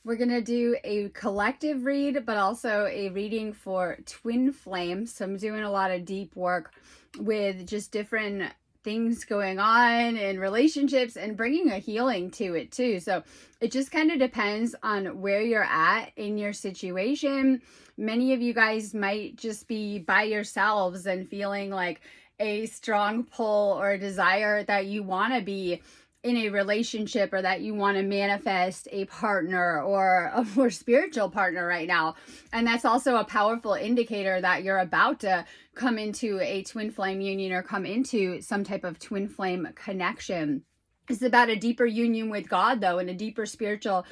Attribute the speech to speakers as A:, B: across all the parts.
A: We're going to do a collective read, but also a reading for twin flames. So I'm doing a lot of deep work with just different things going on in relationships and bringing a healing to it too. So it just kind of depends on where you're at in your situation. Many of you guys might just be by yourselves and feeling like a strong pull or desire that you want to be in a relationship, or that you want to manifest a partner or a more spiritual partner right now. And that's also a powerful indicator that you're about to come into a twin flame union or come into some type of twin flame connection. It's about a deeper union with God, though, and a deeper spiritual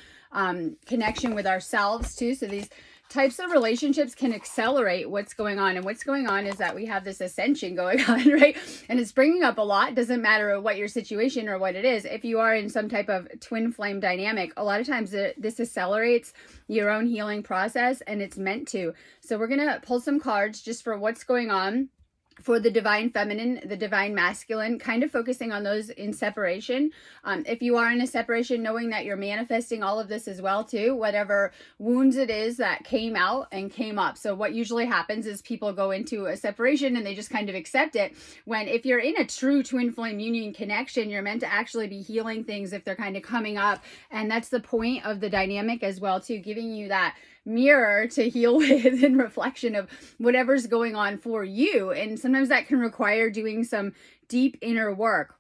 A: connection with ourselves too. So these types of relationships can accelerate what's going on. And what's going on is that we have this ascension going on, right? And it's bringing up a lot. It doesn't matter what your situation or what it is. If you are in some type of twin flame dynamic, a lot of times this accelerates your own healing process, and it's meant to. So we're going to pull some cards just for what's going on for the divine feminine, the divine masculine, kind of focusing on those in separation. If you are in a separation, knowing that you're manifesting all of this as well too, whatever wounds it is that came out and came up. So what usually happens is people go into a separation and they just kind of accept it, when if you're in a true twin flame union connection, you're meant to actually be healing things if they're kind of coming up. And that's the point of the dynamic as well too, giving you that mirror to heal with and reflection of whatever's going on for you. And sometimes that can require doing some deep inner work.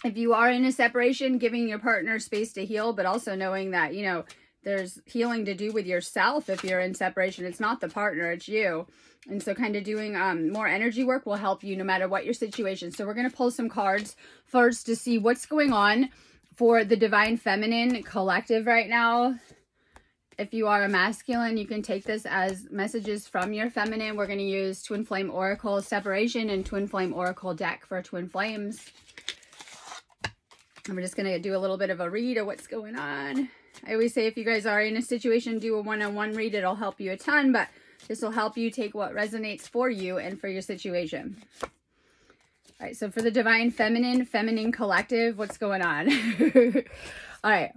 A: If you are in a separation, giving your partner space to heal, but also knowing that, you know, there's healing to do with yourself. If you're in separation, it's not the partner, it's you. And so kind of doing more energy work will help you no matter what your situation. So we're going to pull some cards first to see what's going on for the divine feminine collective right now. If you are a masculine, you can take this as messages from your feminine. We're going to use Twin Flame Oracle Separation and Twin Flame Oracle deck for Twin Flames. And we're just going to do a little bit of a read of what's going on. I always say if you guys are in a situation, do a one-on-one read. It'll help you a ton, but this will help you take what resonates for you and for your situation. All right, so for the divine feminine, feminine collective, what's going on? All right.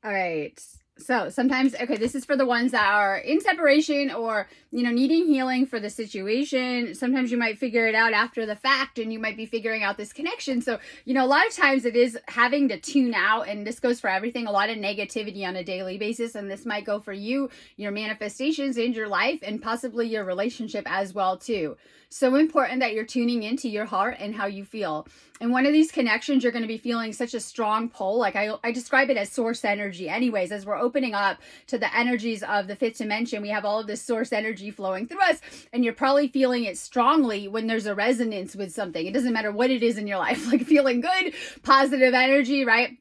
A: All right. So sometimes, okay, this is for the ones that are in separation or, you know, needing healing for the situation. Sometimes you might figure it out after the fact and you might be figuring out this connection. So, you know, a lot of times it is having to tune out, and this goes for everything, a lot of negativity on a daily basis. And this might go for you, your manifestations in your life, and possibly your relationship as well too. So important that you're tuning into your heart and how you feel. And one of these connections, you're going to be feeling such a strong pull. Like I describe it as source energy anyways. As we're opening up to the energies of the fifth dimension, we have all of this source energy flowing through us, and you're probably feeling it strongly when there's a resonance with something. It doesn't matter what it is in your life, like feeling good, positive energy, right?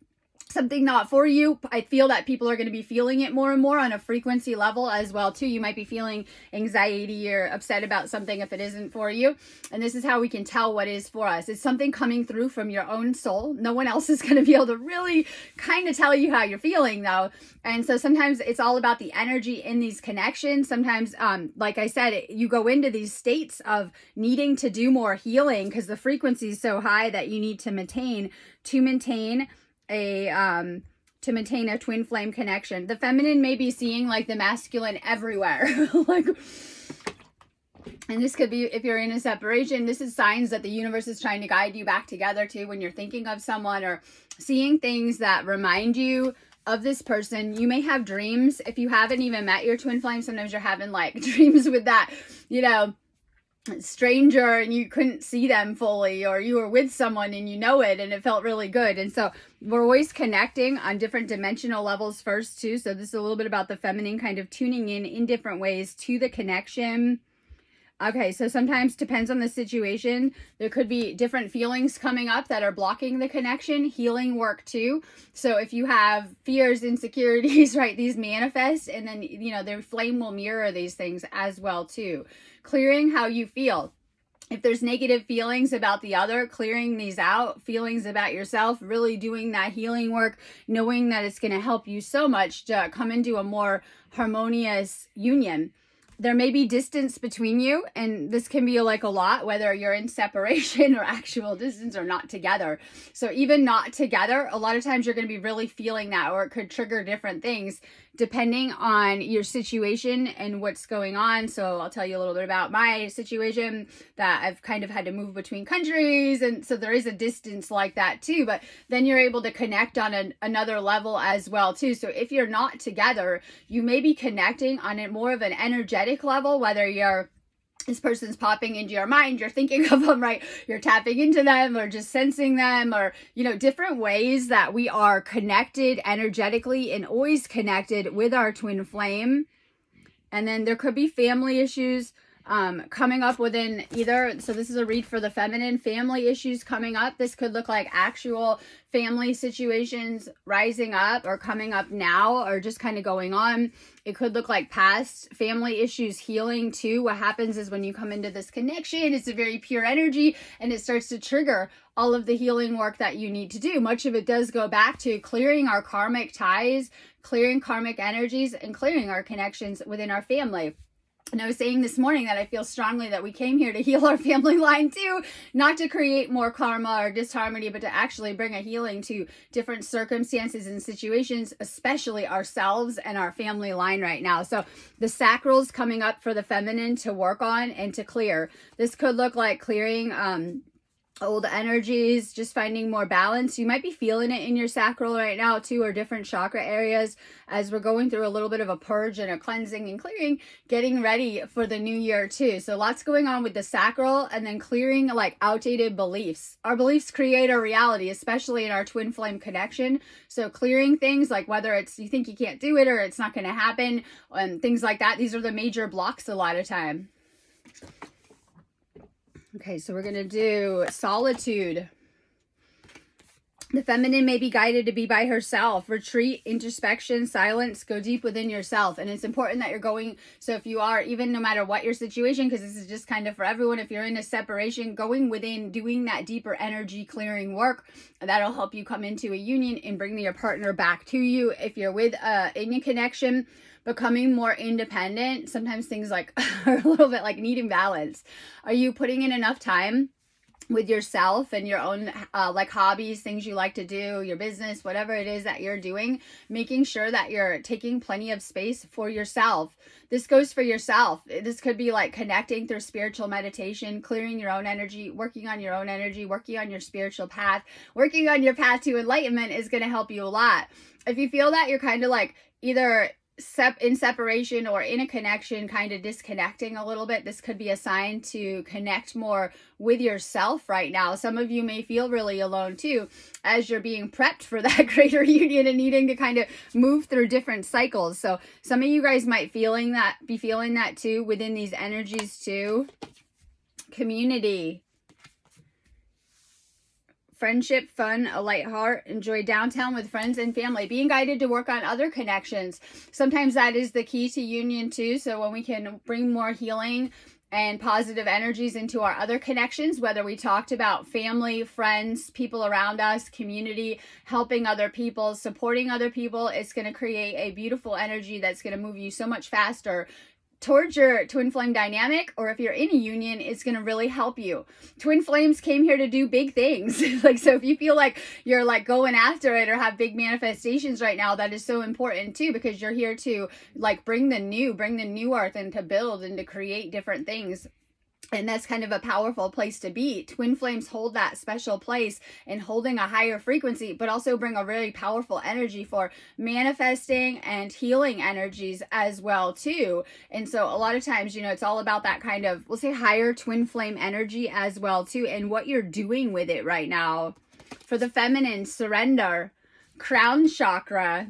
A: Something not for you. I feel that people are going to be feeling it more and more on a frequency level as well too. You might be feeling anxiety or upset about something if it isn't for you. And this is how we can tell what is for us. It's something coming through from your own soul. No one else is going to be able to really kind of tell you how you're feeling though. And so sometimes it's all about the energy in these connections. Sometimes, like I said, you go into these states of needing to do more healing because the frequency is so high that you need to maintain a twin flame connection. The feminine may be seeing like the masculine everywhere. And this could be, if you're in a separation, this is signs that the universe is trying to guide you back together too when you're thinking of someone or seeing things that remind you of this person. You may have dreams. If you haven't even met your twin flame, sometimes you're having like dreams with that, you know, stranger, and you couldn't see them fully, or you were with someone and you know it and it felt really good. And so we're always connecting on different dimensional levels first too. So this is a little bit about the feminine kind of tuning in different ways to the connection. Okay, so sometimes depends on the situation. There could be different feelings coming up that are blocking the connection. Healing work too. So if you have fears, insecurities, right, these manifest, and then, you know, their flame will mirror these things as well too. Clearing how you feel. If there's negative feelings about the other, clearing these out, feelings about yourself, really doing that healing work, knowing that it's going to help you so much to come into a more harmonious union. there may be distance between you, and this can be like a lot, whether you're in separation or actual distance or not together. So even not together, a lot of times you're going to be really feeling that, or it could trigger different things depending on your situation and what's going on. So I'll tell you a little bit about my situation, that I've kind of had to move between countries, and so there is a distance like that too, but then you're able to connect on another level as well too. So if you're not together, you may be connecting on a more of an energetic level, whether this person's popping into your mind, you're thinking of them, right? You're tapping into them or just sensing them, or, different ways that we are connected energetically and always connected with our twin flame. And then there could be family issues coming up within either. So this is a read for the feminine, family issues coming up. This could look like actual family situations rising up or coming up now, or just kind of going on. It could look like past family issues healing too. What happens is when you come into this connection, it's a very pure energy, and it starts to trigger all of the healing work that you need to do. Much of it does go back to clearing our karmic ties, clearing karmic energies, and clearing our connections within our family. And I was saying this morning that I feel strongly that we came here to heal our family line too, not to create more karma or disharmony, but to actually bring a healing to different circumstances and situations, especially ourselves and our family line right now. So the sacral's coming up for the feminine to work on and to clear. This could look like clearing old energies, just finding more balance. You might be feeling it in your sacral right now too, or different chakra areas, as we're going through a little bit of a purge and a cleansing and clearing, getting ready for the new year too. So lots going on with the sacral, and then clearing like outdated beliefs. Our beliefs create our reality, especially in our twin flame connection. So clearing things like whether it's you think you can't do it or it's not going to happen, and things like that. These are the major blocks a lot of time. Okay, so we're going to do solitude. The feminine may be guided to be by herself. Retreat, introspection, silence, go deep within yourself. And it's important that you're going, so if you are, even no matter what your situation, because this is just kind of for everyone, if you're in a separation, going within, doing that deeper energy clearing work, that'll help you come into a union and bring your partner back to you. If you're in a connection, becoming more independent, sometimes things like are a little bit like needing balance. Are you putting in enough time with yourself and your own like hobbies, things you like to do, your business, whatever it is that you're doing, making sure that you're taking plenty of space for yourself. This goes for yourself. This could be like connecting through spiritual meditation, clearing your own energy, working on your own energy, working on your spiritual path, working on your path to enlightenment is going to help you a lot. If you feel that you're kind of like either in separation or in a connection, kind of disconnecting a little bit, this could be a sign to connect more with yourself right now. Some of you may feel really alone too, as you're being prepped for that greater union and needing to kind of move through different cycles. So some of you guys might be feeling that too within these energies too. Community. Friendship, fun, a light heart, enjoy downtown with friends and family, being guided to work on other connections. Sometimes that is the key to union too. So when we can bring more healing and positive energies into our other connections, whether we talked about family, friends, people around us, community, helping other people, supporting other people, it's going to create a beautiful energy that's going to move you so much faster towards your twin flame dynamic. Or if you're in a union, it's going to really help you. Twin flames came here to do big things. So if you feel like you're like going after it or have big manifestations right now, that is so important too, because you're here to like bring the new earth and to build and to create different things. And that's kind of a powerful place to be. Twin flames hold that special place in holding a higher frequency, but also bring a really powerful energy for manifesting and healing energies as well too. And so a lot of times, it's all about that kind of, we'll say, higher twin flame energy as well too, and what you're doing with it right now. For the feminine, surrender, crown chakra.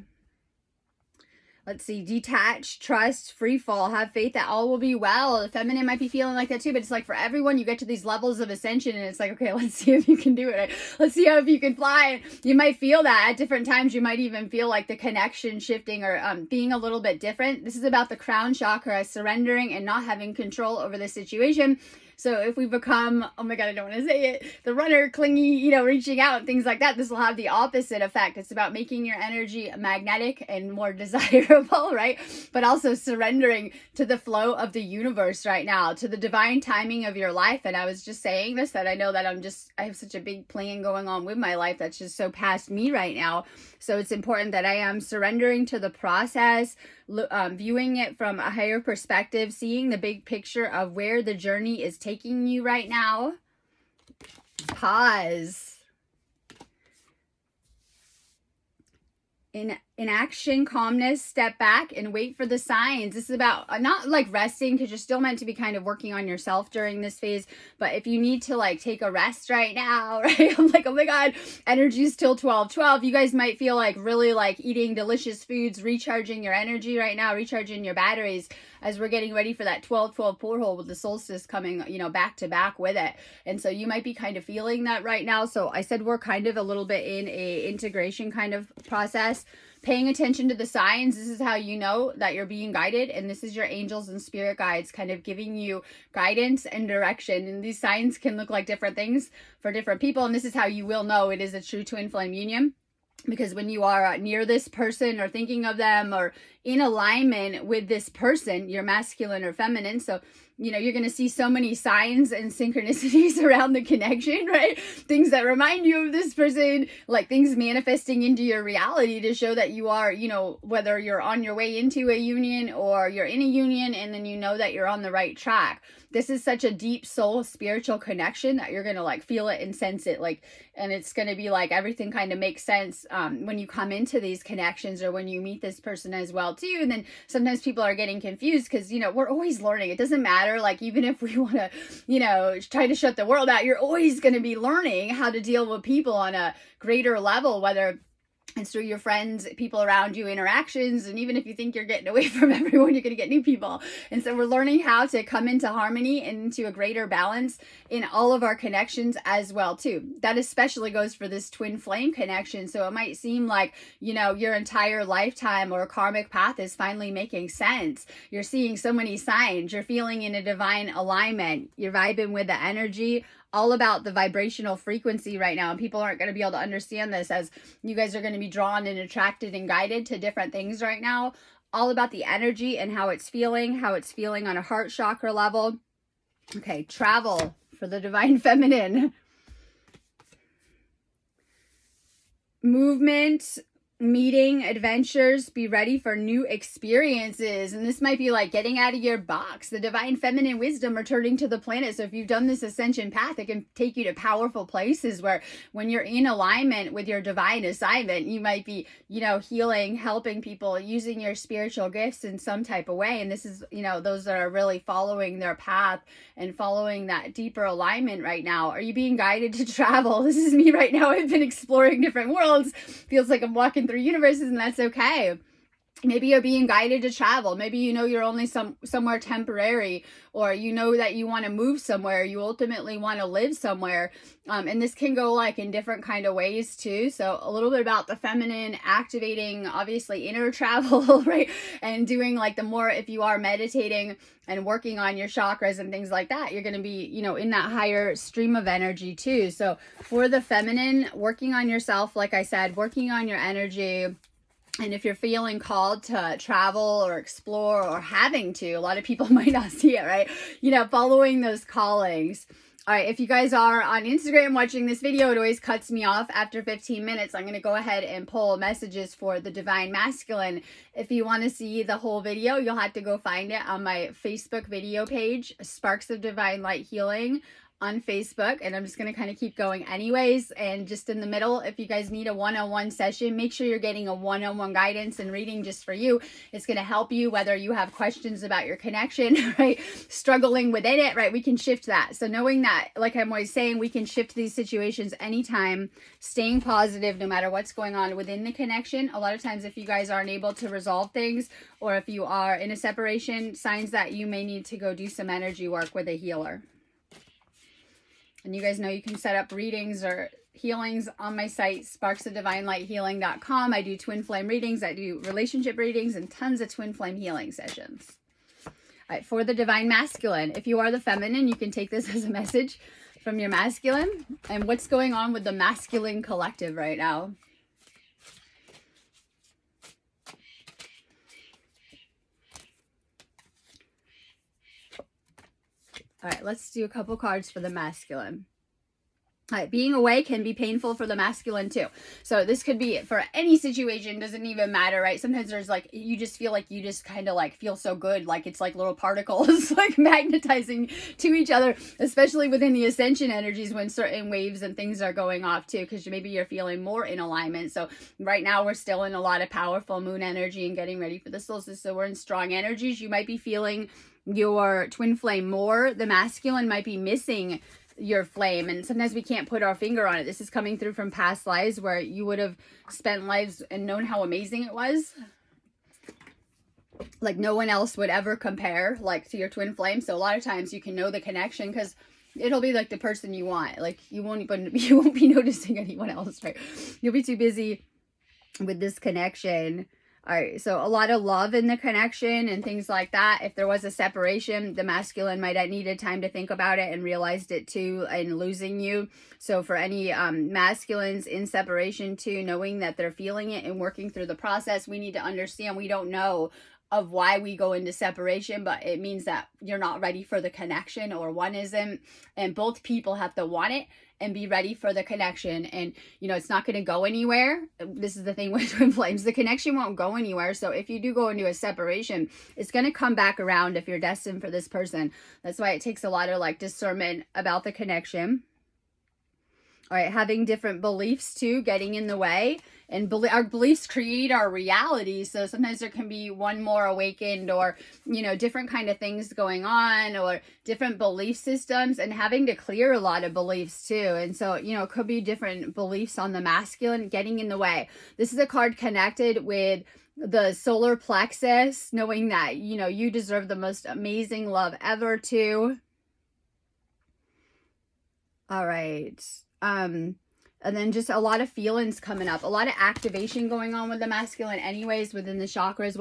A: Let's see, detach, trust, free fall, have faith that all will be well. The feminine might be feeling like that too, but it's like for everyone, you get to these levels of ascension and it's like, okay, let's see if you can do it. Let's see if you can fly. You might feel that at different times. You might even feel like the connection shifting or being a little bit different. This is about the crown chakra, surrendering and not having control over the situation. So if we become, oh my God, I don't want to say it, the runner, clingy, you know, reaching out and things like that, this will have the opposite effect. It's about making your energy magnetic and more desirable, right? But also surrendering to the flow of the universe right now, to the divine timing of your life. And I was just saying this, that I know that I have such a big plan going on with my life that's just so past me right now. So it's important that I am surrendering to the process, viewing it from a higher perspective, seeing the big picture of where the journey is taking you right now. Pause. In action, calmness, step back and wait for the signs. This is about not like resting, because you're still meant to be kind of working on yourself during this phase. But if you need to like take a rest right now, right? I'm like, oh my God, energy's till 12:12. You guys might feel like really like eating delicious foods, recharging your energy right now, recharging your batteries as we're getting ready for that 12:12 portal with the solstice coming, you know, back to back with it. And so you might be kind of feeling that right now. So I said we're kind of a little bit in a integration kind of process. Paying attention to the signs, this is how you know that you're being guided, and this is your angels and spirit guides kind of giving you guidance and direction. And these signs can look like different things for different people, and this is how you will know it is a true twin flame union. Because when you are near this person or thinking of them or in alignment with this person, you're masculine or feminine. So, you know, you're going to see so many signs and synchronicities around the connection, right? Things that remind you of this person, like things manifesting into your reality to show that you are, you know, whether you're on your way into a union or you're in a union, and then you know that you're on the right track. This is such a deep soul spiritual connection that you're going to like feel it and sense it, like, and it's going to be like everything kind of makes sense when you come into these connections or when you meet this person as well too. And then sometimes people are getting confused because, you know, we're always learning. It doesn't matter. Like, even if we want to, you know, try to shut the world out, you're always going to be learning how to deal with people on a greater level, whether it's through your friends, people around you, interactions. And even if you think you're getting away from everyone, you're going to get new people. And so we're learning how to come into harmony and into a greater balance in all of our connections as well too. That especially goes for this twin flame connection. So it might seem like, you know, your entire lifetime or karmic path is finally making sense. You're seeing so many signs. You're feeling in a divine alignment. You're vibing with the energy, all about the vibrational frequency right now. And people aren't going to be able to understand this, as you guys are going to be drawn and attracted and guided to different things right now. All about the energy and how it's feeling on a heart chakra level. Okay, travel for the divine feminine. Movement, meeting, adventures, be ready for new experiences. And this might be like getting out of your box, the divine feminine wisdom returning to the planet. So if you've done this ascension path, it can take you to powerful places where when you're in alignment with your divine assignment, you might be, you know, healing, helping people, using your spiritual gifts in some type of way. And this is, you know, those that are really following their path and following that deeper alignment right now. Are you being guided to travel? This is me right now. I've been exploring different worlds. Feels like I'm walking through universes, and that's okay. Maybe you're being guided to travel. Maybe you know you're only somewhere temporary, or you know that you want to move somewhere. You ultimately want to live somewhere. And this can go like in different kind of ways too. So a little bit about the feminine, activating obviously inner travel, right? And doing like the more, if you are meditating and working on your chakras and things like that, you're going to be, you know, in that higher stream of energy too. So for the feminine, working on yourself, like I said, working on your energy. And if you're feeling called to travel or explore or having to, a lot of people might not see it, right? You know, following those callings. All right, if you guys are on Instagram watching this video, it always cuts me off after 15 minutes. I'm going to go ahead and pull messages for the Divine Masculine. If you want to see the whole video, you'll have to go find it on my Facebook video page, Sparks of Divine Light Healing on Facebook, and I'm just going to kind of keep going anyways. And just in the middle, if you guys need a one-on-one session, make sure you're getting a one-on-one guidance and reading just for you. It's going to help you whether you have questions about your connection, right? Struggling within it, right? We can shift that. So knowing that, like I'm always saying, we can shift these situations anytime, staying positive no matter what's going on within the connection. A lot of times if you guys aren't able to resolve things, or if you are in a separation, signs that you may need to go do some energy work with a healer. And you guys know you can set up readings or healings on my site, sparksofdivinelightshealing.com. I do twin flame readings. I do relationship readings and tons of twin flame healing sessions. All right, for the divine masculine, if you are the feminine, you can take this as a message from your masculine. And what's going on with the masculine collective right now? All right, let's do a couple cards for the masculine. All right, being away can be painful for the masculine too. So this could be for any situation, doesn't even matter, right? Sometimes there's like, you just feel like you just kind of like feel so good, like it's like little particles like magnetizing to each other, especially within the ascension energies when certain waves and things are going off too, because maybe you're feeling more in alignment. So right now we're still in a lot of powerful moon energy and getting ready for the solstice. So we're in strong energies. You might be feeling your twin flame more. The masculine might be missing your flame, and sometimes we can't put our finger on it. This is coming through from past lives where you would have spent lives and known how amazing it was, like no one else would ever compare like to your twin flame. So a lot of times you can know the connection because it'll be like the person you want. Like you won't be noticing anyone else, right? You'll be too busy with this connection. All right, so a lot of love in the connection and things like that. If there was a separation, the masculine might have needed time to think about it and realized it too and losing you. So for any masculines in separation too, knowing that they're feeling it and working through the process, we need to understand we don't know of why we go into separation, but it means that you're not ready for the connection or one isn't, and both people have to want it and be ready for the connection. And you know, it's not going to go anywhere. This is the thing with twin flames, the connection won't go anywhere. So if you do go into a separation, it's going to come back around if you're destined for this person. That's why it takes a lot of like discernment about the connection. All right, having different beliefs too, getting in the way. And our beliefs create our reality. So sometimes there can be one more awakened or, you know, different kind of things going on or different belief systems and having to clear a lot of beliefs too. And so, you know, it could be different beliefs on the masculine getting in the way. This is a card connected with the solar plexus, knowing that, you know, you deserve the most amazing love ever too. All right. And then just a lot of feelings coming up, a lot of activation going on with the masculine anyways within the chakras.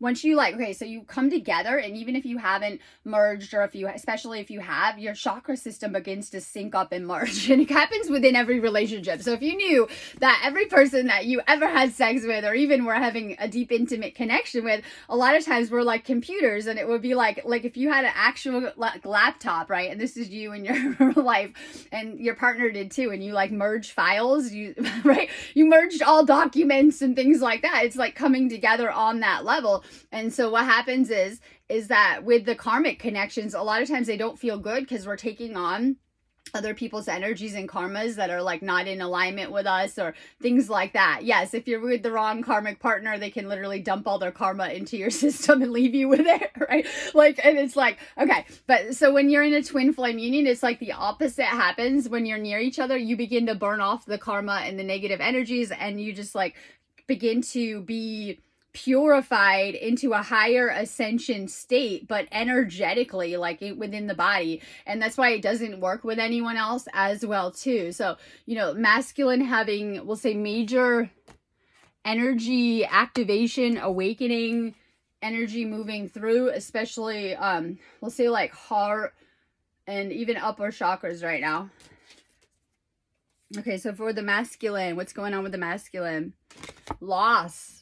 A: Once you like, okay, so you come together, and even if you haven't merged, or especially if you have, your chakra system begins to sync up and merge. And it happens within every relationship. So if you knew that every person that you ever had sex with, or even were having a deep intimate connection with, a lot of times we're like computers, and it would be like if you had an actual laptop, right? And this is you in your life, and your partner did too, and you like merge files, you merged all documents and things like that. It's like coming together on that level. And so what happens is that with the karmic connections, a lot of times they don't feel good because we're taking on other people's energies and karmas that are like not in alignment with us or things like that. Yes, if you're with the wrong karmic partner, they can literally dump all their karma into your system and leave you with it, right? Like, and it's like, okay, but so when you're in a twin flame union, it's like the opposite happens. When you're near each other, you begin to burn off the karma and the negative energies, and you just like begin to be purified into a higher ascension state, but energetically, like within the body. And that's why it doesn't work with anyone else as well too. So, you know, masculine having, we'll say, major energy activation, awakening energy moving through, especially we'll say like heart and even upper chakras right now. Okay, so for the masculine, what's going on with the masculine? Loss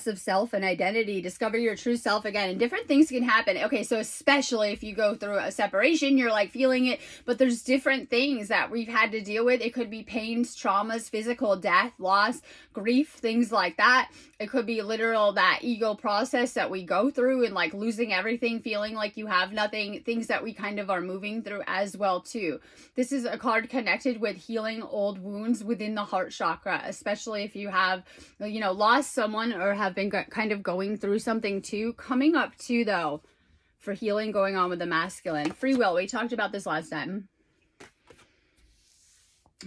A: of self and identity. Discover your true self again, and different things can happen. Okay, so especially if you go through a separation, you're like feeling it, but there's different things that we've had to deal with. It could be pains, traumas, physical death, loss, grief, things like that. It could be literal that ego process that we go through, and like losing everything, feeling like you have nothing, things that we kind of are moving through as well too. This is a card connected with healing old wounds within the heart chakra, especially if you have, you know, lost someone or have been kind of going through something too. Coming up too though, for healing going on with the masculine. Free will, we talked about this last time.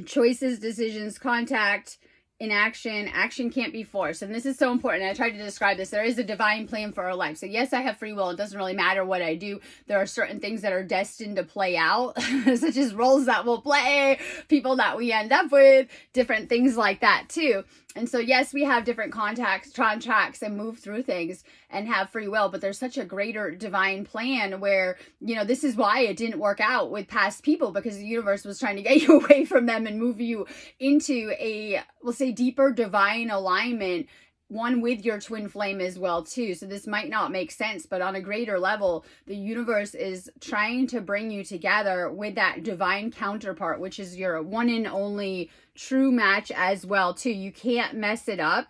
A: Choices, decisions, contact, inaction. Action can't be forced. And this is so important. I tried to describe this. There is a divine plan for our life. So yes, I have free will. It doesn't really matter what I do. There are certain things that are destined to play out, such as roles that we'll play, people that we end up with, different things like that too. And so, yes, we have different contracts and move through things and have free will, but there's such a greater divine plan where, you know, this is why it didn't work out with past people, because the universe was trying to get you away from them and move you into a, we'll say, deeper divine alignment, one with your twin flame as well too. So this might not make sense, but on a greater level, the universe is trying to bring you together with that divine counterpart, which is your one and only true match as well too. You can't mess it up.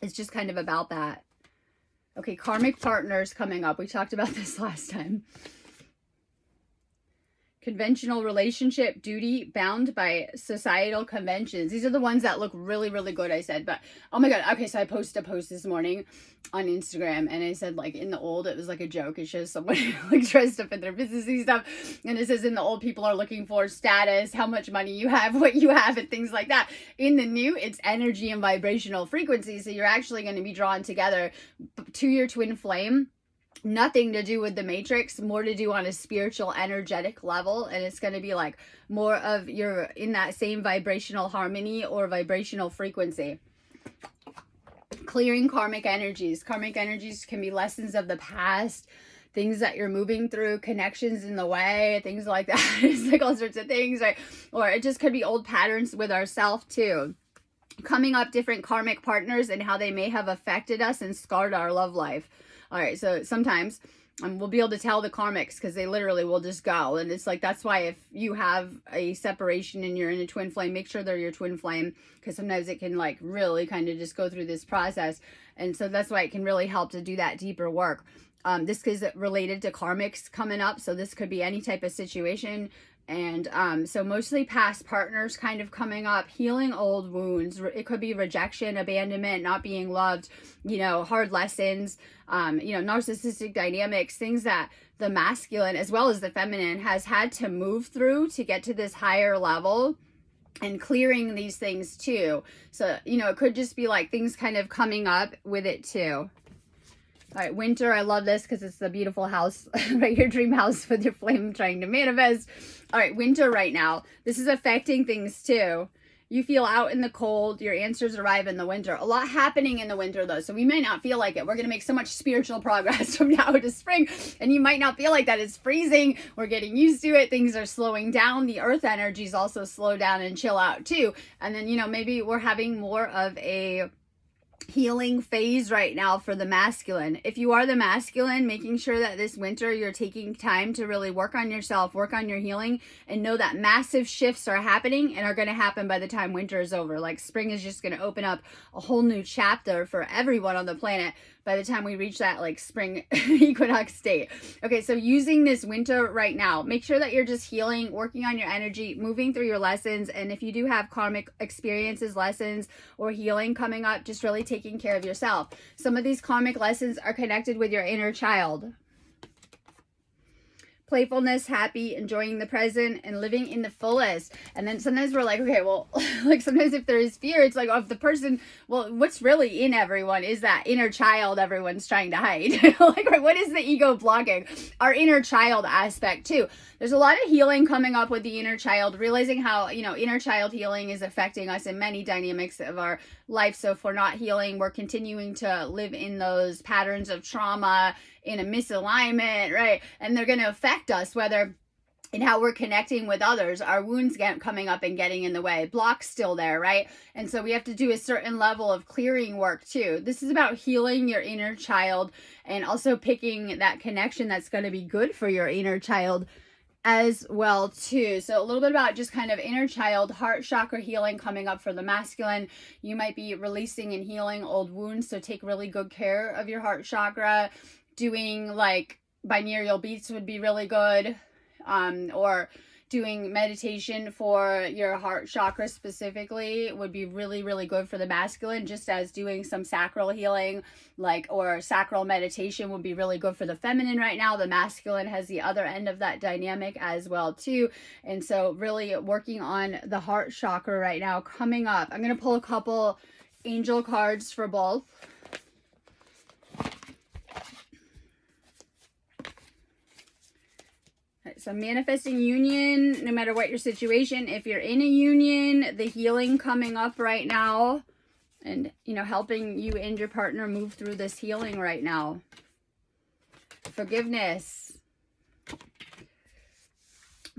A: It's just kind of about that. Okay, karmic partners coming up. We talked about this last time. Conventional relationship, duty, bound by societal conventions. These are the ones that look really, really good, I said. But, oh my God. Okay, so I posted a post this morning on Instagram, and I said, like, in the old, it was like a joke. It shows someone like dressed up in their businessy stuff. And it says, in the old, people are looking for status, how much money you have, what you have, and things like that. In the new, it's energy and vibrational frequency. So you're actually going to be drawn together to your twin flame. Nothing to do with the matrix, more to do on a spiritual, energetic level. And it's going to be like more of you're in that same vibrational harmony or vibrational frequency. Clearing karmic energies. Karmic energies can be lessons of the past, things that you're moving through, connections in the way, things like that. It's like all sorts of things, right? Or it just could be old patterns with ourselves too. Coming up, different karmic partners and how they may have affected us and scarred our love life. All right, so sometimes we'll be able to tell the karmics because they literally will just go. And it's like, that's why if you have a separation and you're in a twin flame, make sure they're your twin flame, because sometimes it can like really kind of just go through this process. And so that's why it can really help to do that deeper work. This is related to karmics coming up. So this could be any type of situation. And so mostly past partners kind of coming up, healing old wounds. It could be rejection, abandonment, not being loved, you know, hard lessons, you know, narcissistic dynamics, things that the masculine as well as the feminine has had to move through to get to this higher level, and clearing these things too. So, you know, it could just be like things kind of coming up with it too. All right, winter, I love this because it's the beautiful house, right? Your dream house with your flame trying to manifest. All right, winter right now. This is affecting things too. You feel out in the cold. Your answers arrive in the winter. A lot happening in the winter though, so we may not feel like it. We're going to make so much spiritual progress from now to spring, and you might not feel like that. It's freezing. We're getting used to it. Things are slowing down. The earth energies also slow down and chill out too. And then, you know, maybe we're having more of a healing phase right now for the masculine. If you are the masculine, making sure that this winter you're taking time to really work on yourself, work on your healing, and know that massive shifts are happening and are going to happen by the time winter is over. Like spring is just going to open up a whole new chapter for everyone on the planet by the time we reach that like spring equinox state. Okay, so using this winter right now, make sure that you're just healing, working on your energy, moving through your lessons. And if you do have karmic experiences, lessons, or healing coming up, just really taking care of yourself. Some of these karmic lessons are connected with your inner child. Playfulness, happy, enjoying the present, and living in the fullest. And then sometimes we're like, okay, well, like sometimes if there is fear, it's like, oh, if the person, well, what's really in everyone is that inner child everyone's trying to hide. Like, what is the ego blocking? Our inner child aspect too. There's a lot of healing coming up with the inner child, realizing how, you know, inner child healing is affecting us in many dynamics of our life. So if we're not healing, we're continuing to live in those patterns of trauma, in a misalignment, right? And they're going to affect us, whether in how we're connecting with others, our wounds coming up and getting in the way, blocks still there, right? And so we have to do a certain level of clearing work too. This is about healing your inner child and also picking that connection that's going to be good for your inner child as well too. So a little bit about just kind of inner child, heart chakra healing coming up for the masculine. You might be releasing and healing old wounds, so take really good care of your heart chakra. Doing like binaural beats would be really good, or doing meditation for your heart chakra specifically would be really, really good for the masculine, just as doing some sacral healing, like, or sacral meditation would be really good for the feminine right now. The masculine has the other end of that dynamic as well too. And so really working on the heart chakra right now coming up. I'm going to pull a couple angel cards for both. So manifesting union, no matter what your situation. If you're in a union, the healing coming up right now and, you know, helping you and your partner move through this healing right now. Forgiveness.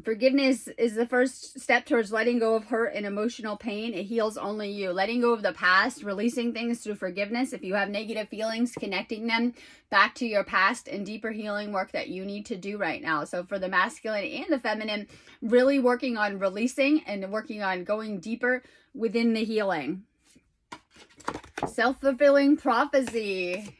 A: Forgiveness is the first step towards letting go of hurt and emotional pain. It heals only you. Letting go of the past, releasing things through forgiveness. If you have negative feelings, connecting them back to your past, and deeper healing work that you need to do right now. So for the masculine and the feminine, really working on releasing and working on going deeper within the healing. Self-fulfilling prophecy.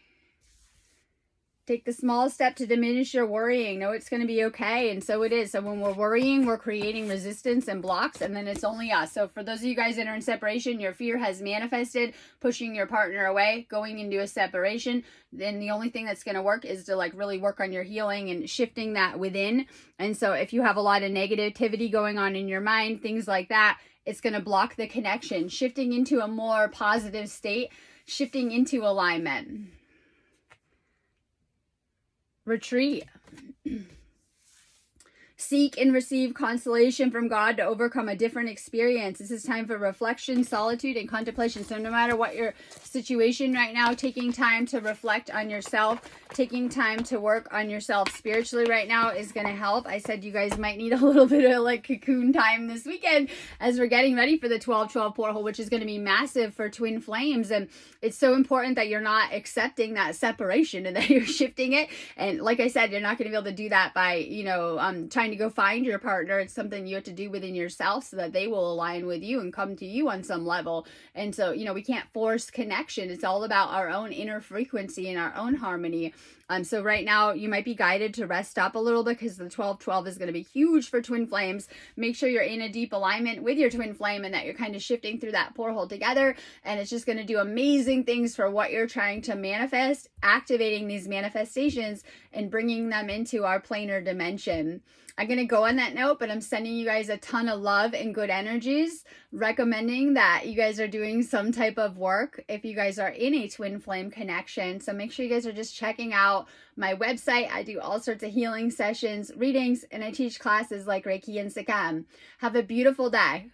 A: Take the small step to diminish your worrying. Know it's going to be okay. And so it is. So when we're worrying, we're creating resistance and blocks, and then it's only us. So for those of you guys that are in separation, your fear has manifested, pushing your partner away, going into a separation. Then the only thing that's going to work is to like really work on your healing and shifting that within. And so if you have a lot of negativity going on in your mind, things like that, it's going to block the connection. Shifting into a more positive state, shifting into alignment. Retreat. Seek and receive consolation from God to overcome a different experience. This is time for reflection, solitude, and contemplation. So no matter what your situation right now, taking time to reflect on yourself, taking time to work on yourself spiritually right now is going to help. I said you guys might need a little bit of like cocoon time this weekend as we're getting ready for the 12/12 portal, which is going to be massive for twin flames. And it's so important that you're not accepting that separation and that you're shifting it. And like I said, you're not going to be able to do that by, you know, trying to go find your partner. It's something you have to do within yourself so that they will align with you and come to you on some level. And so, you know, we can't force connection. It's all about our own inner frequency and our own harmony. So right now you might be guided to rest up a little bit because the 12/12 is going to be huge for twin flames. Make sure you're in a deep alignment with your twin flame and that you're kind of shifting through that portal together. And it's just going to do amazing things for what you're trying to manifest, activating these manifestations and bringing them into our planar dimension. I'm going to go on that note, but I'm sending you guys a ton of love and good energies, recommending that you guys are doing some type of work if you guys are in a twin flame connection. So make sure you guys are just checking out my website. I do all sorts of healing sessions, readings, and I teach classes like Reiki and Sikkim. Have a beautiful day.